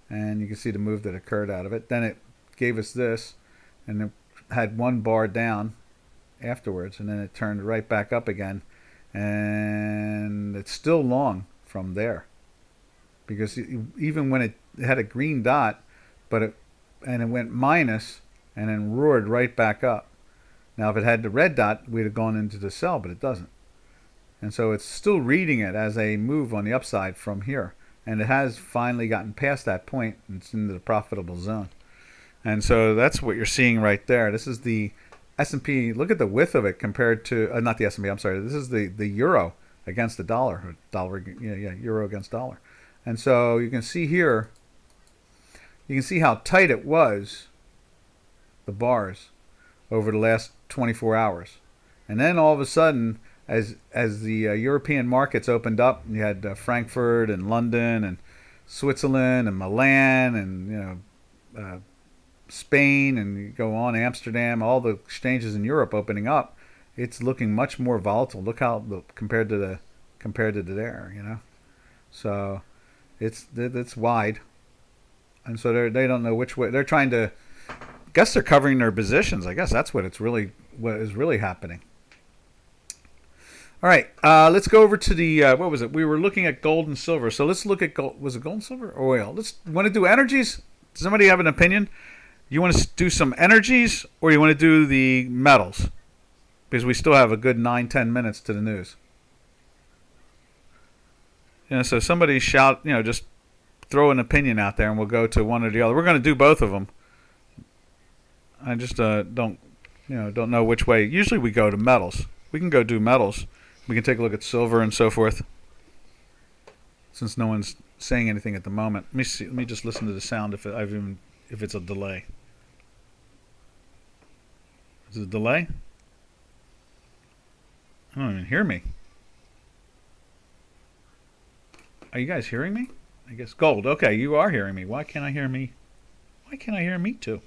A: And you can see the move that occurred out of it. Then it gave us this, and it had one bar down afterwards, and then it turned right back up again. And it's still long from there. Because even when it had a green dot, it went minus, and then roared right back up. Now, if it had the red dot, we'd have gone into the sell, but it doesn't. And so it's still reading it as a move on the upside from here. And it has finally gotten past that point, and it's into the profitable zone. And so that's what you're seeing right there. This is the S&P. Look at the width of it compared to, not the S&P, I'm sorry. This is the euro against the dollar. Euro against dollar. And so you can see here, you can see how tight it was, the bars, over the last 24 hours. And then all of a sudden, as the European markets opened up, you had Frankfurt and London and Switzerland and Milan and Spain, and you go on, Amsterdam, all the exchanges in Europe opening up. It's looking much more volatile. Look how compared to there, So it's wide, and so they don't know which way they're trying to. I guess they're covering their positions. I guess that's what is really happening. All right, let's go over to the, what was it? We were looking at gold and silver. So let's look at gold. Was it gold and silver or oil? Want to do energies? Does somebody have an opinion? You want to do some energies, or you want to do the metals? Because we still have a good 9-10 minutes to the news. So somebody shout, just throw an opinion out there, and we'll go to one or the other. We're going to do both of them. I just don't know which way. Usually we go to metals. We can go do metals. We can take a look at silver and so forth. Since no one's saying anything at the moment, let me see. Let me just listen to the sound if it's a delay. Is it a delay? I don't even hear me. Are you guys hearing me? I guess gold. Okay, you are hearing me. Why can't I hear me? Why can't I hear me too?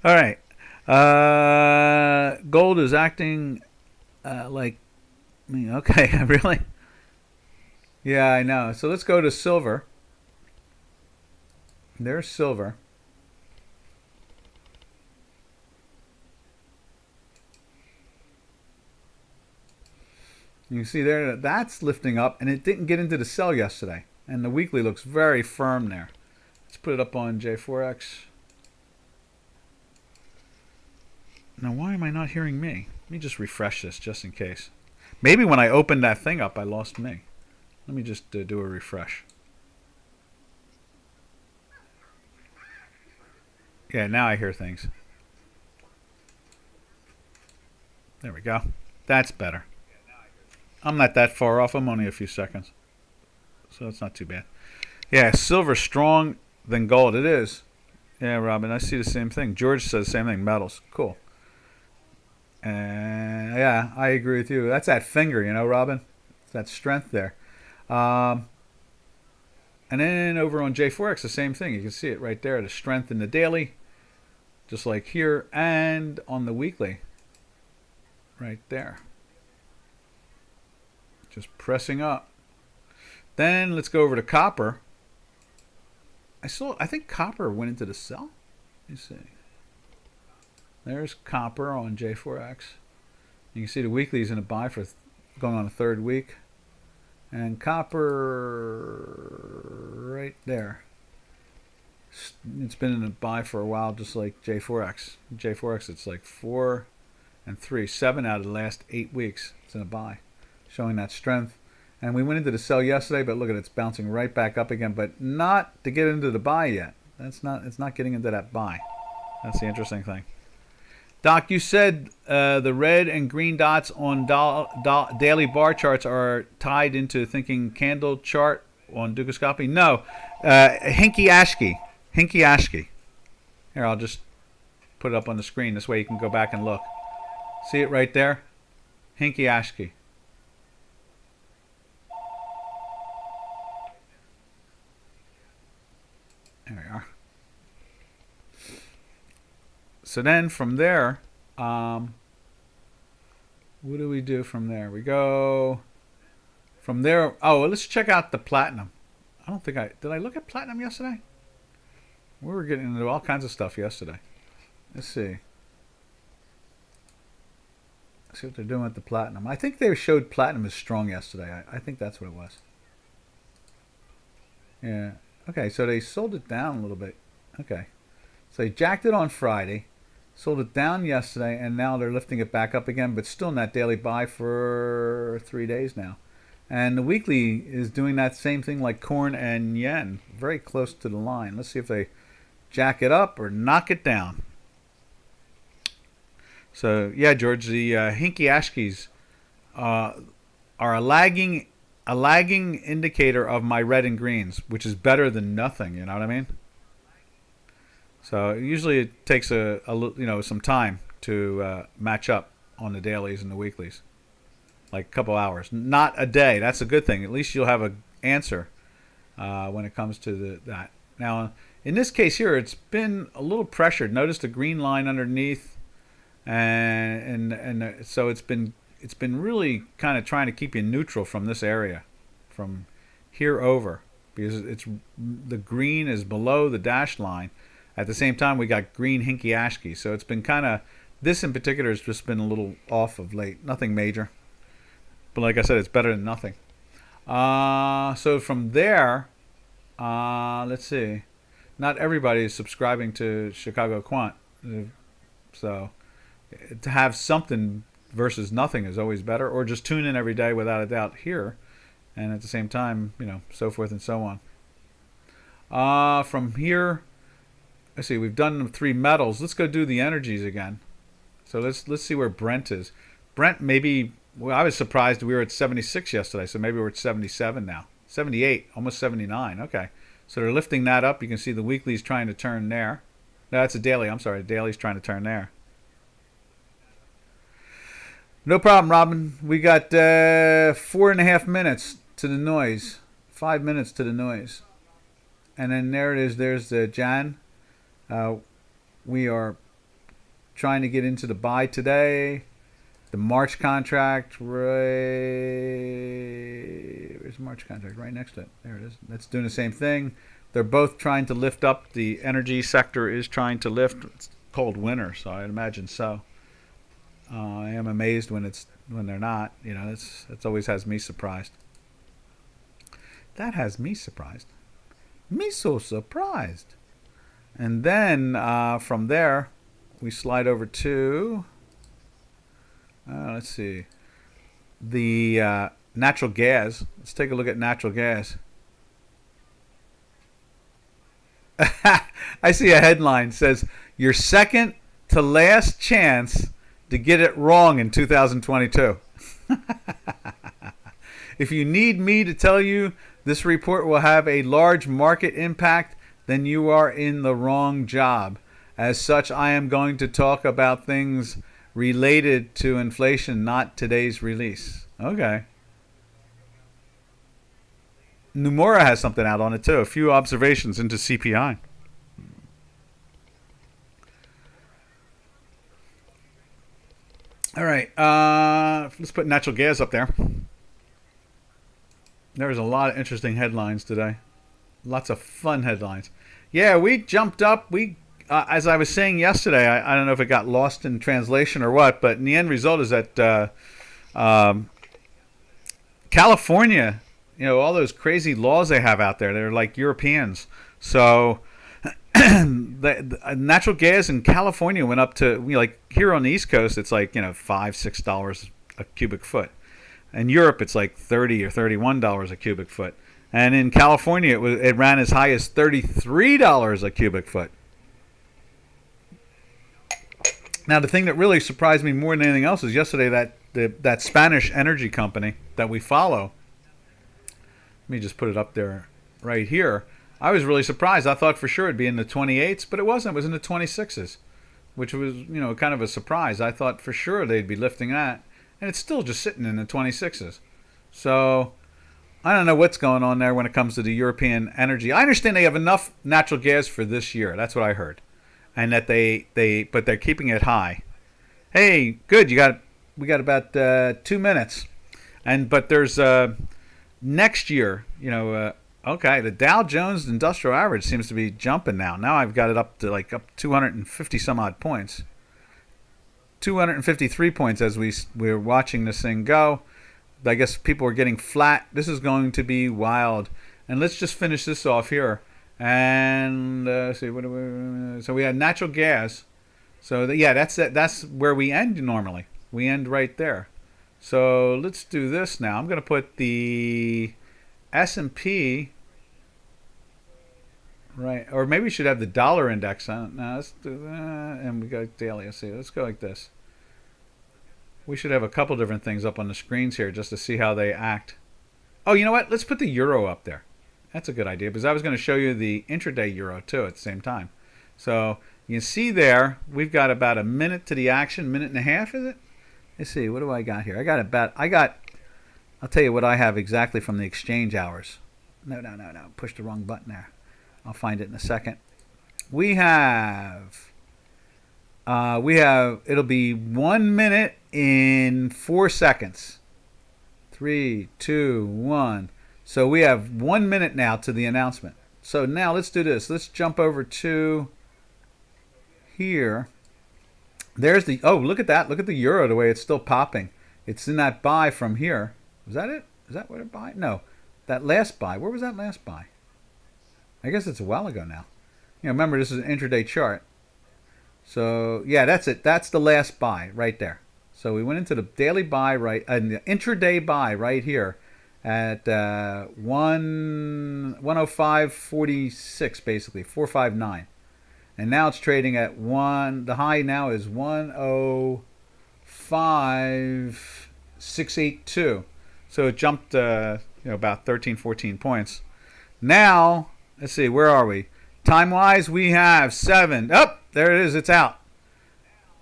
A: All right. Gold is acting like me. Okay, really? Yeah, I know. So let's go to silver. There's silver. You can see there that's lifting up, and it didn't get into the sell yesterday. And the weekly looks very firm there. Let's put it up on J4X. Now, why am I not hearing me? Let me just refresh this just in case. Maybe when I opened that thing up, I lost me. Let me just do a refresh. Yeah, now I hear things. There we go. That's better. I'm not that far off. I'm only a few seconds. So it's not too bad. Yeah, silver strong than gold. It is. Yeah, Robin, I see the same thing. George says the same thing. Metals. Cool. And yeah, I agree with you. That's that finger, Robin. It's that strength there. And then over on J4X, the same thing. You can see it right there. The strength in the daily, just like here, and on the weekly, right there. Just pressing up. Then let's go over to copper. I think copper went into the sell. Let me see. There's copper on J4X. You can see the weekly's in a buy for going on a third week. And copper right there. It's been in a buy for a while, just like J4X. J4X, it's like 4 and 3. 7 out of the last 8 weeks. It's in a buy, showing that strength. And we went into the sell yesterday, but look at it, it's bouncing right back up again, but not to get into the buy yet. It's not getting into that buy. That's the interesting thing. Doc, you said the red and green dots on daily bar charts are tied into thinking candle chart on Dukascopy. No, Hinky Ashke. Here, I'll just put it up on the screen. This way you can go back and look. See it right there? Hinky Ashke. There we are. So then from there, what do we do from there? We go from there. Oh, well, let's check out the platinum. I don't think did I look at platinum yesterday? We were getting into all kinds of stuff yesterday. Let's see. Let's see what they're doing with the platinum. I think they showed platinum as strong yesterday. I think that's what it was. Yeah. Okay, so they sold it down a little bit. Okay. So they jacked it on Friday, sold it down yesterday, and now they're lifting it back up again, but still in that daily buy for 3 days now. And the weekly is doing that same thing like corn and yen, very close to the line. Let's see if they jack it up or knock it down. So, yeah, George, the Hinky Ashkes are a lagging indicator of my red and greens, which is better than nothing, you know what I mean? So usually it takes some time to match up on the dailies and the weeklies, like a couple hours, not a day. That's a good thing. At least you'll have an answer when it comes to that. Now, in this case here, it's been a little pressured. Notice the green line underneath, and so it's been really kind of trying to keep you neutral from this area, from here over, because the green is below the dashed line. At the same time, we got green Hinky Ashke. So it's been kind of, this in particular has just been a little off of late. Nothing major. But like I said, it's better than nothing. So from there, let's see. Not everybody is subscribing to Chicago Quant. So to have something versus nothing is always better. Or just tune in every day without a doubt here. And at the same time, so forth and so on. From here, let's see, we've done the 3 metals. Let's go do the energies again. So let's see where Brent is. Brent maybe, well, I was surprised we were at 76 yesterday, so maybe we're at 77 now. 78, almost 79. Okay. So they're lifting that up. You can see the weekly's trying to turn there. No, that's a daily. I'm sorry. The daily's trying to turn there. No problem, Robin. We got 4.5 minutes to the noise. 5 minutes to the noise. And then there it is. There's the Jan. We are trying to get into the buy today. The March contract, where's the March contract? Right next to it. There it is. That's doing the same thing. They're both trying to lift up. The energy sector is trying to lift. It's cold winter, so I'd imagine so. I am amazed when they're not. It's always has me surprised. That has me surprised. Me so surprised. And then from there, we slide over to, let's see, the natural gas. Let's take a look at natural gas. I see a headline says, your second to last chance to get it wrong in 2022. If you need me to tell you this report will have a large market impact, then you are in the wrong job. As such, I am going to talk about things related to inflation, not today's release. Okay. Nomura has something out on it too. A few observations into CPI. All right. Let's put natural gas up there. There's a lot of interesting headlines today. Lots of fun headlines. Yeah, we jumped up. as I was saying yesterday, I don't know if it got lost in translation or what, but in the end result is that um, California, all those crazy laws they have out there, they're like Europeans. So the natural gas in California went up to, like here on the East Coast, it's like $5-6 a cubic foot. In Europe, it's like $30 or $31 a cubic foot, and in California, it ran as high as $33 a cubic foot. Now, the thing that really surprised me more than anything else is yesterday that Spanish energy company that we follow. Let me just put it up there right here. I was really surprised. I thought for sure it'd be in the 28s, but it wasn't. It was in the 26s, which was, kind of a surprise. I thought for sure they'd be lifting that, and it's still just sitting in the 26s. So I don't know what's going on there when it comes to the European energy. I understand they have enough natural gas for this year. That's what I heard, and that but they're keeping it high. Hey, good. We got about 2 minutes, but there's next year. Okay, the Dow Jones Industrial Average seems to be jumping now. Now I've got it up 250 some odd points. 253 points as we're watching this thing go. I guess people are getting flat. This is going to be wild. And let's just finish this off here. And see, so we had natural gas. So that's where we end normally. We end right there. So let's do this now. I'm going to put the S&P. Right, or maybe we should have the dollar index on it. Now let's do that, and we go daily. Let's see. Let's go like this. We should have a couple different things up on the screens here just to see how they act. Oh, you know what? Let's put the euro up there. That's a good idea because I was going to show you the intraday euro too at the same time. So you can see there we've got about a minute to the action, minute and a half, is it? Let's see. What do I got here? I'll tell you what I have exactly from the exchange hours. No. Pushed the wrong button there. I'll find it in a second. We have, it'll be 1 minute in 4 seconds. 3, 2, 1. So we have 1 minute now to the announcement. So now let's do this. Let's jump over to here. There's look at that. Look at the euro, the way it's still popping. It's in that buy from here. Was that it? Is that what it buy? No. That last buy. Where was that last buy? I guess it's a while ago now. Remember, this is an intraday chart. So, yeah, that's it. That's the last buy right there. So we went into the daily buy and the intraday buy right here at 105.46, basically, 459. And now it's trading at the high now is 105.682. So it jumped, about 13, 14 points. Now, let's see, where are we? Time-wise, we have 7. Oh, there it is. It's out.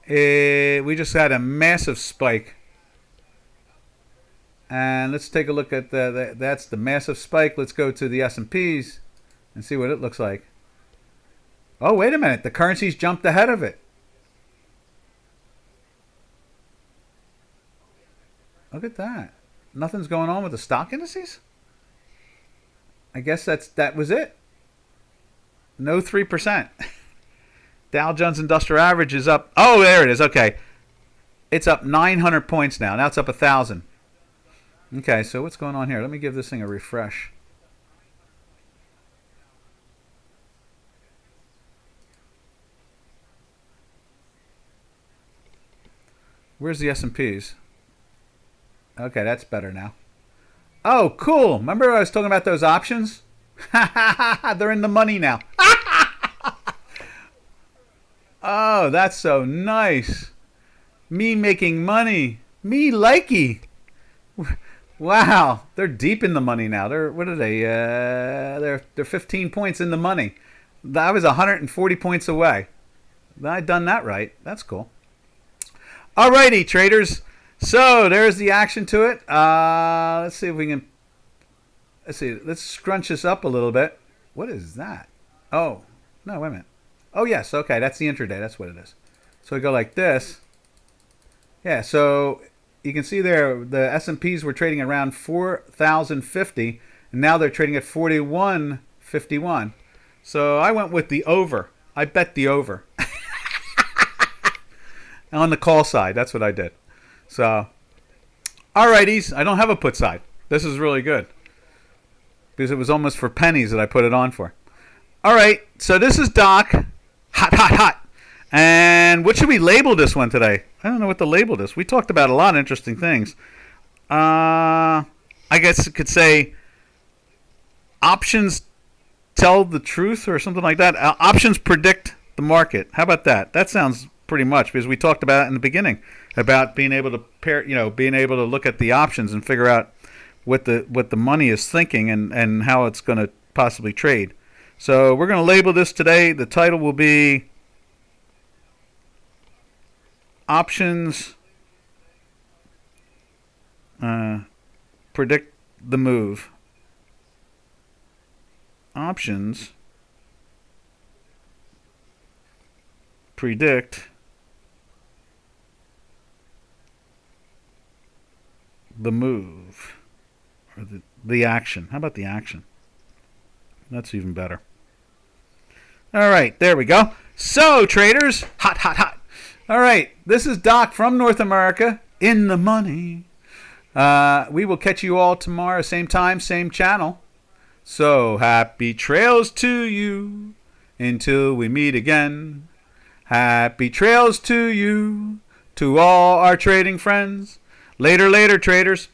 A: We just had a massive spike. And let's take a look at that's the massive spike. Let's go to the S&Ps and see what it looks like. Oh, wait a minute. The currency's jumped ahead of it. Look at that. Nothing's going on with the stock indices? I guess that was it. No 3%. Dow Jones Industrial Average is up. Oh, there it is. Okay. It's up 900 points now. Now it's up 1,000. Okay, so what's going on here? Let me give this thing a refresh. Where's the S&Ps? Okay, that's better now. Oh, cool. Remember I was talking about those options? They're in the money now. Oh, that's so nice. Me making money. Me likey. Wow, they're deep in the money now. What are they? They're 15 points in the money. I was 140 points away. I done that right. That's cool. Alrighty, traders. So there's the action to it. Let's see if we can. Let's scrunch this up a little bit. What is that? Oh, no, wait a minute. Oh, yes. Okay, that's the intraday. That's what it is. So we go like this. Yeah, so you can see there the S&Ps were trading around 4,050, and now they're trading at 41.51. So I went with the over. I bet the over. On the call side, that's what I did. So, alrighties, I don't have a put side. This is really good. Because it was almost for pennies that I put it on for. Alright, so this is Doc. Hot, hot, hot. And what should we label this one today? I don't know what to label this. We talked about a lot of interesting things. I guess it could say options tell the truth or something like that. Options predict the market. How about that? That sounds pretty much, because we talked about it in the beginning about being able to pair, being able to look at the options and figure out what the money is thinking and how it's going to possibly trade. So we're going to label this today. The title will be Options Predict the Move. Options predict the move, or the action. How about the action? That's even better. All right, there we go. So, traders, hot, hot, hot. All right, this is Doc from North America, in the money. We will catch you all tomorrow, same time, same channel. So, happy trails to you until we meet again. Happy trails to you, to all our trading friends. Later, later, traders.